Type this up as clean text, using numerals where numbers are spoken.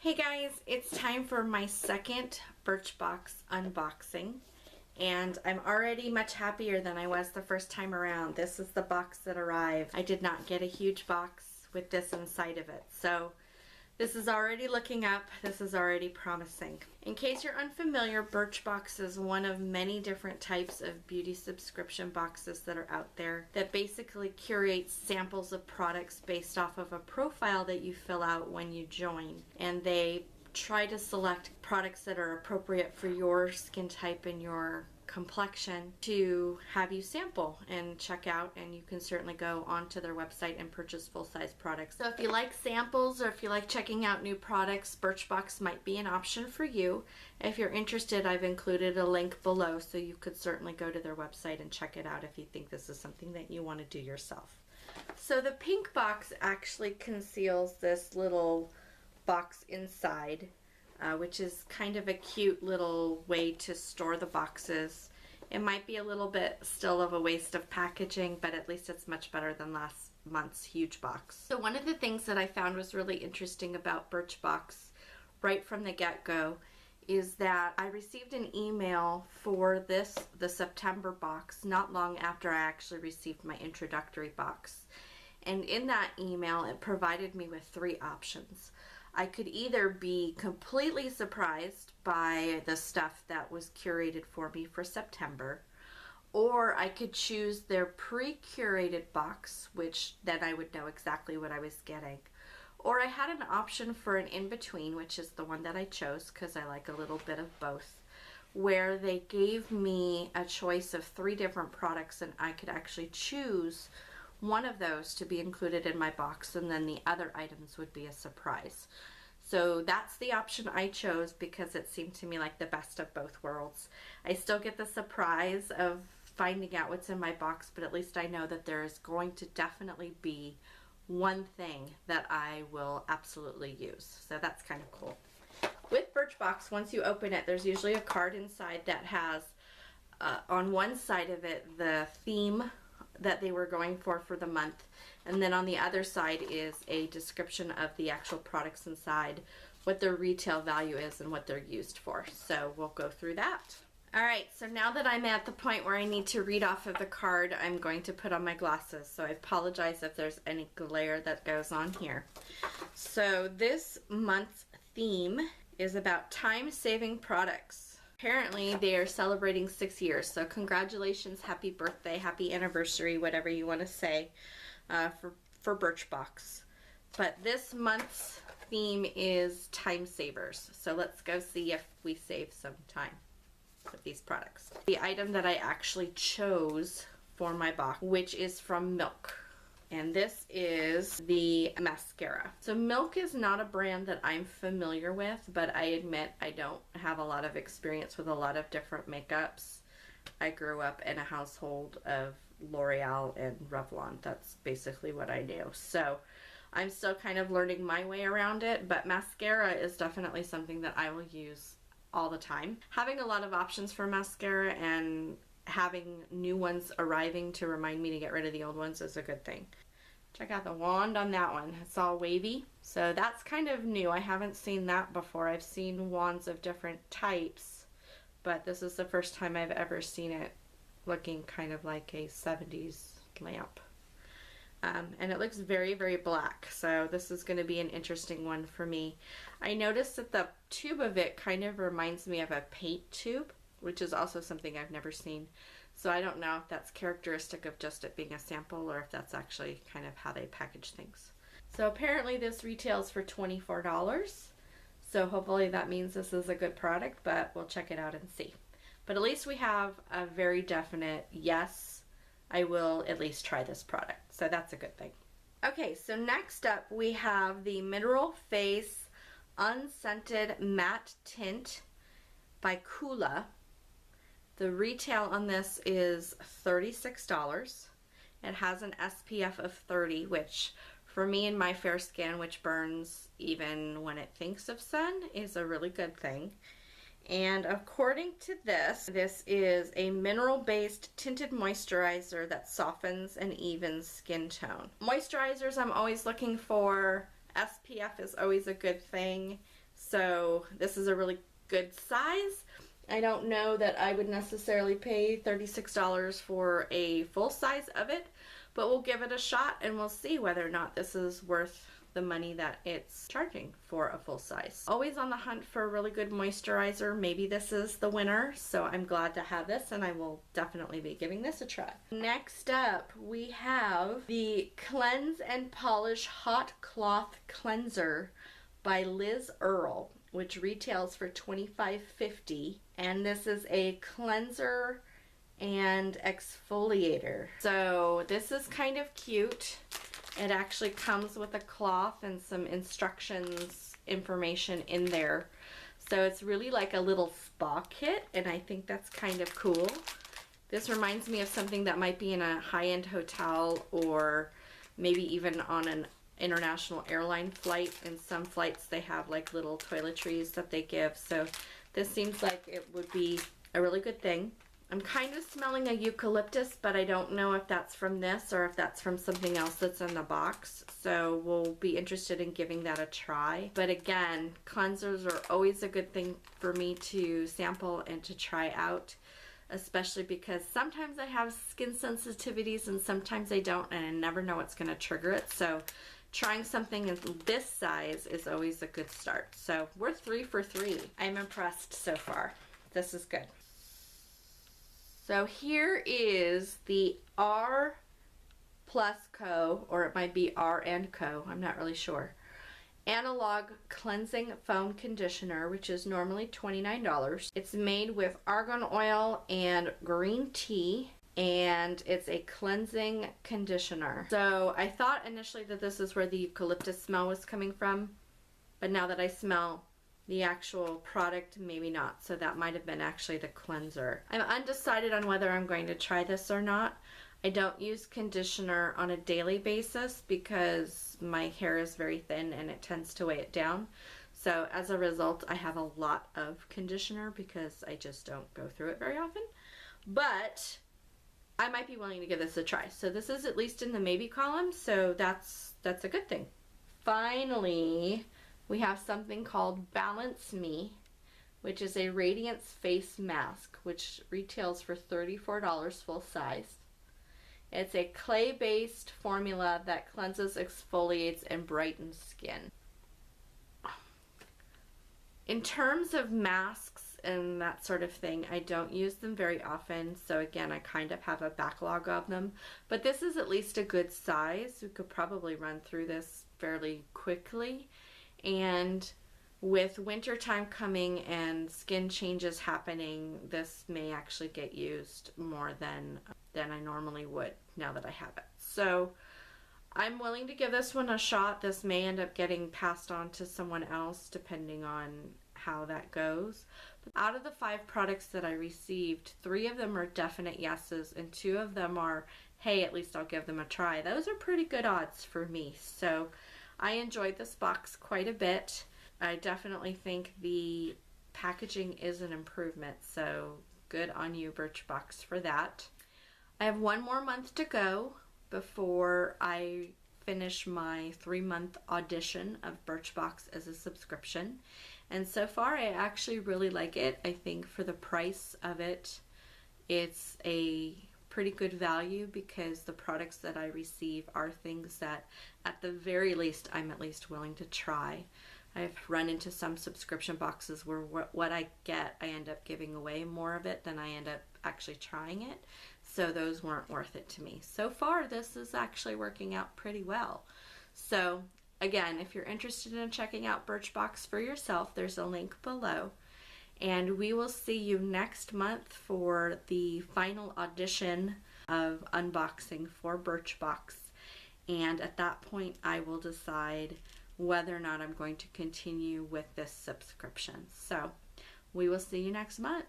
Hey guys, it's time for my second Birchbox unboxing, and I'm already much happier than I was the first time around. This is the box that arrived. I did not get a huge box with this inside of it, so this is already looking up. This is already promising. In case you're unfamiliar, Birchbox is one of many different types of beauty subscription boxes that are out there that basically curates samples of products based off of a profile that you fill out when you join. And they try to select products that are appropriate for your skin type and your complexion to have you sample and check out, and you can certainly go onto their website and purchase full-size products. So if you like samples or if you like checking out new products, Birchbox might be an option for you. If you're interested, I've included a link below, so you could certainly go to their website and check it out if you think this is something that you want to do yourself. So the pink box actually conceals this little box inside, which is kind of a cute little way to store the boxes. It might be a little bit still of a waste of packaging, but at least it's much better than last month's huge box. So one of the things that I found was really interesting about Birchbox right from the get-go is that I received an email for the September box not long after I actually received my introductory box. And in that email, it provided me with three options. I could either be completely surprised by the stuff that was curated for me for September, or I could choose their pre-curated box, which then I would know exactly what I was getting. Or I had an option for an in-between, which is the one that I chose because I like a little bit of both, where they gave me a choice of 3 different products and I could actually choose one of those to be included in my box, and then the other items would be a surprise. So that's the option I chose because it seemed to me like the best of both worlds. I still get the surprise of finding out what's in my box, but at least I know that there is going to definitely be one thing that I will absolutely use. So that's kind of cool. With Birchbox, once you open it, there's usually a card inside that has on one side of it the theme that they were going for the month, and then on the other side is a description of the actual products inside, what their retail value is and what they're used for. So we'll go through that. Alright, so now that I'm at the point where I need to read off of the card, I'm going to put on my glasses, so I apologize if there's any glare that goes on here. So this month's theme is about time-saving products. Apparently they are celebrating 6 years, so congratulations, happy birthday, happy anniversary, whatever you want to say for Birchbox. But this month's theme is time savers, so let's go see if we save some time with these products. The item that I actually chose for my box, which is from Milk. And this is the mascara. So Milk is not a brand that I'm familiar with, but I admit I don't have a lot of experience with a lot of different makeups. I grew up in a household of L'Oreal and Revlon. That's basically what I knew. So I'm still kind of learning my way around it, but mascara is definitely something that I will use all the time. Having a lot of options for mascara and having new ones arriving to remind me to get rid of the old ones is a good thing. Check out the wand on that one. It's all wavy. So that's kind of new. I haven't seen that before. I've seen wands of different types, but this is the first time I've ever seen it looking kind of like a 70s lamp. And it looks very, very black, so this is going to be an interesting one for me. I noticed that the tube of it kind of reminds me of a paint tube, which is also something I've never seen. So I don't know if that's characteristic of just it being a sample or if that's actually kind of how they package things. So apparently this retails for $24. So hopefully that means this is a good product, but we'll check it out and see. But at least we have a very definite yes, I will at least try this product. So that's a good thing. Okay, so next up we have the Mineral Face Unscented Matte Tint by Kula. The retail on this is $36. It has an SPF of 30, which for me and my fair skin, which burns even when it thinks of sun, is a really good thing. And according to this, this is a mineral-based tinted moisturizer that softens and evens skin tone. Moisturizers I'm always looking for. SPF is always a good thing. So this is a really good size. I don't know that I would necessarily pay $36 for a full size of it, but we'll give it a shot and we'll see whether or not this is worth the money that it's charging for a full size. Always on the hunt for a really good moisturizer. Maybe this is the winner, so I'm glad to have this and I will definitely be giving this a try. Next up, we have the Cleanse and Polish Hot Cloth Cleanser by Liz Earle, which retails for $25.50, and this is a cleanser and exfoliator. So this is kind of cute. It actually comes with a cloth and some instructions information in there. So it's really like a little spa kit, and I think that's kind of cool. This reminds me of something that might be in a high-end hotel or maybe even on an international airline flight. In some flights they have like little toiletries that they give. So this seems like it would be a really good thing. I'm kind of smelling a eucalyptus, but I don't know if that's from this or if that's from something else that's in the box. So we'll be interested in giving that a try. But again, cleansers are always a good thing for me to sample and to try out, especially because sometimes I have skin sensitivities and sometimes I don't, and I never know what's going to trigger it. So trying something in this size is always a good start. So we're 3 for 3. I'm impressed so far. This is good. So here is the R Plus Co, or it might be R and Co, I'm not really sure. Analog Cleansing Foam Conditioner, which is normally $29. It's made with argan oil and green tea, and it's a cleansing conditioner. So I thought initially that this is where the eucalyptus smell was coming from, but now that I smell the actual product, maybe not. So that might have been actually the cleanser. I'm undecided on whether I'm going to try this or not. I don't use conditioner on a daily basis because my hair is very thin and it tends to weigh it down. So as a result, I have a lot of conditioner because I just don't go through it very often. But I might be willing to give this a try. So this is at least in the maybe column, so that's a good thing. Finally, we have something called Balance Me, which is a radiance face mask, which retails for $34 full size. It's a clay-based formula that cleanses, exfoliates, and brightens skin. In terms of masks and that sort of thing, I don't use them very often, so again, I kind of have a backlog of them. But this is at least a good size. We could probably run through this fairly quickly. And with winter time coming and skin changes happening, this may actually get used more than I normally would now that I have it. So I'm willing to give this one a shot. This may end up getting passed on to someone else depending on how that goes. But out of the 5 products that I received, 3 of them are definite yeses and 2 of them are, hey, at least I'll give them a try. Those are pretty good odds for me. So I enjoyed this box quite a bit. I definitely think the packaging is an improvement, so good on you, Birchbox, for that. I have 1 more month to go before I finish my 3-month audition of Birchbox as a subscription. And so far, I actually really like it. I think for the price of it, it's a pretty good value because the products that I receive are things that at the very least I'm at least willing to try. I've run into some subscription boxes where what I get I end up giving away more of it than I end up actually trying it, so those weren't worth it to me. So far this is actually working out pretty well. So again, if you're interested in checking out Birchbox for yourself, there's a link below. And we will see you next month for the final audition of unboxing for Birchbox. And at that point, I will decide whether or not I'm going to continue with this subscription. So we will see you next month.